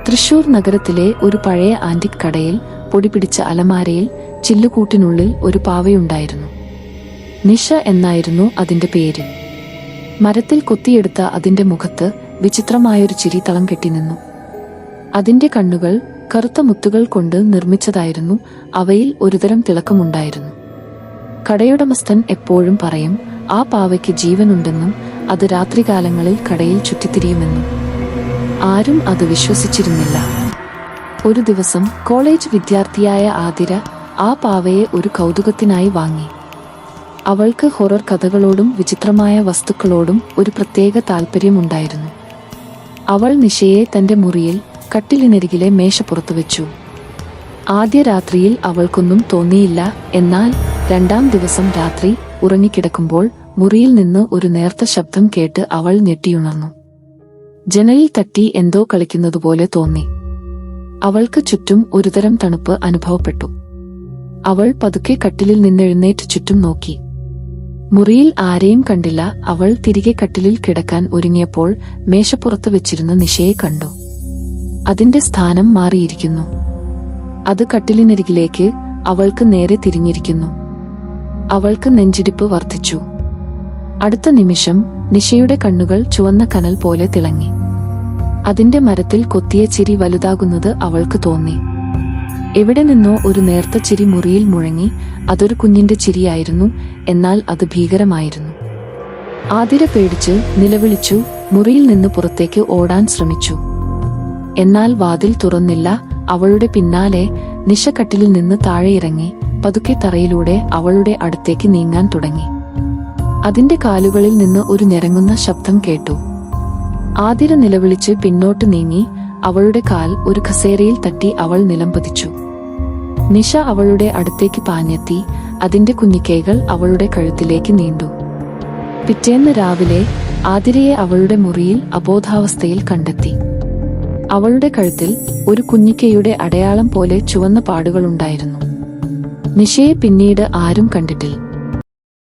തൃശൂർ നഗരത്തിലെ ഒരു പഴയ ആന്റിക് കടയിൽ പൊടിപിടിച്ച അലമാരയിൽ ചില്ലുകൂട്ടിനുള്ളിൽ ഒരു പാവയുണ്ടായിരുന്നു. നിഷ എന്നായിരുന്നു അതിന്റെ പേര്. മരത്തിൽ കൊത്തിയെടുത്ത അതിന്റെ മുഖത്ത് വിചിത്രമായൊരു ചിരി തളം കെട്ടിനിന്നു. അതിന്റെ കണ്ണുകൾ കറുത്ത മുത്തുകൾ കൊണ്ട് നിർമ്മിച്ചതായിരുന്നു. അവയിൽ ഒരുതരം തിളക്കമുണ്ടായിരുന്നു. കടയുടമസ്ഥൻ എപ്പോഴും പറയും, ആ പാവയ്ക്ക് ജീവനുണ്ടെന്നും അത് രാത്രികാലങ്ങളിൽ കടയിൽ ചുറ്റിത്തിരിയുമെന്നും. ആരും അത് വിശ്വസിച്ചിരുന്നില്ല. ഒരു ദിവസം കോളേജ് വിദ്യാർത്ഥിയായ ആതിര ആ പാവയെ ഒരു കൗതുകത്തിനായി വാങ്ങി. അവൾക്ക് ഹൊറർ കഥകളോടും വിചിത്രമായ വസ്തുക്കളോടും ഒരു പ്രത്യേക താല്പര്യമുണ്ടായിരുന്നു. അവൾ നിഷയെ തന്റെ മുറിയിൽ കട്ടിലിനരികിലെ മേശപ്പുറത്ത് വെച്ചു. ആദ്യ രാത്രിയിൽ അവൾക്കൊന്നും തോന്നിയില്ല. എന്നാൽ രണ്ടാം ദിവസം രാത്രി ഉറങ്ങിക്കിടക്കുമ്പോൾ മുറിയിൽ നിന്ന് ഒരു നേർത്ത ശബ്ദം കേട്ട് അവൾ ഞെട്ടിയുണർന്നു. ജനലിൽ തട്ടി എന്തോ കളിക്കുന്നതുപോലെ തോന്നി. അവൾക്ക് ചുറ്റും ഒരുതരം തണുപ്പ് അനുഭവപ്പെട്ടു. അവൾ പതുക്കെ കട്ടിലിൽ നിന്നെഴുന്നേറ്റ് ചുറ്റും നോക്കി. മുറിയിൽ ആരെയും കണ്ടില്ല. അവൾ തിരികെ കട്ടിലിൽ കിടക്കാൻ ഒരുങ്ങിയപ്പോൾ മേശപ്പുറത്ത് വെച്ചിരുന്ന നിഷയെ കണ്ടു. അതിന്റെ സ്ഥാനം മാറിയിരിക്കുന്നു. അത് കട്ടിലിനരികിലേക്ക് അവൾക്ക് നേരെ തിരിഞ്ഞിരിക്കുന്നു. അവൾക്ക് നെഞ്ചിടിപ്പ് വർദ്ധിച്ചു. അടുത്ത നിമിഷം നിഷയുടെ കണ്ണുകൾ ചുവന്ന കനൽ പോലെ തിളങ്ങി. അതിന്റെ മരത്തിൽ കൊത്തിയ ചിരി വലുതാകുന്നത് അവൾക്ക് തോന്നി. എവിടെ നിന്നോ ഒരു നേർത്ത ചിരി മുറിയിൽ മുഴങ്ങി. അതൊരു കുഞ്ഞിന്റെ ചിരിയായിരുന്നു. എന്നാൽ അത് ഭീകരമായിരുന്നു. ആതിര പേടിച്ച് നിലവിളിച്ചു. മുറിയിൽ നിന്ന് പുറത്തേക്ക് ഓടാൻ ശ്രമിച്ചു. എന്നാൽ വാതിൽ തുറന്നില്ല. അവളുടെ പിന്നാലെ നിഷ കട്ടിലിൽ നിന്ന് താഴെയിറങ്ങി പതുക്കെ തറയിലൂടെ അവളുടെ അടുത്തേക്ക് നീങ്ങാൻ തുടങ്ങി. അതിന്റെ കാലുകളിൽ നിന്ന് ഒരു ഞരങ്ങുന്ന ശബ്ദം കേട്ടു. ആതിര നിലവിളിച്ച് പിന്നോട്ട് നീങ്ങി. അവളുടെ കാൽ ഒരു കസേരയിൽ തട്ടി അവൾ നിലംപതിച്ചു. നിഷ അവളുടെ അടുത്തേക്ക് പാഞ്ഞെത്തി. അതിന്റെ കുഞ്ഞിക്കൈകൾ അവളുടെ കഴുത്തിലേക്ക് നീണ്ടു. പിറ്റേന്ന് രാവിലെ ആതിരയെ അവളുടെ മുറിയിൽ അബോധാവസ്ഥയിൽ കണ്ടെത്തി. അവളുടെ കഴുത്തിൽ ഒരു കുഞ്ഞിക്കൈയുടെ അടയാളം പോലെ ചുവന്ന പാടുകളുണ്ടായിരുന്നു. നിഷയെ പിന്നീട് ആരും കണ്ടിട്ടില്ല.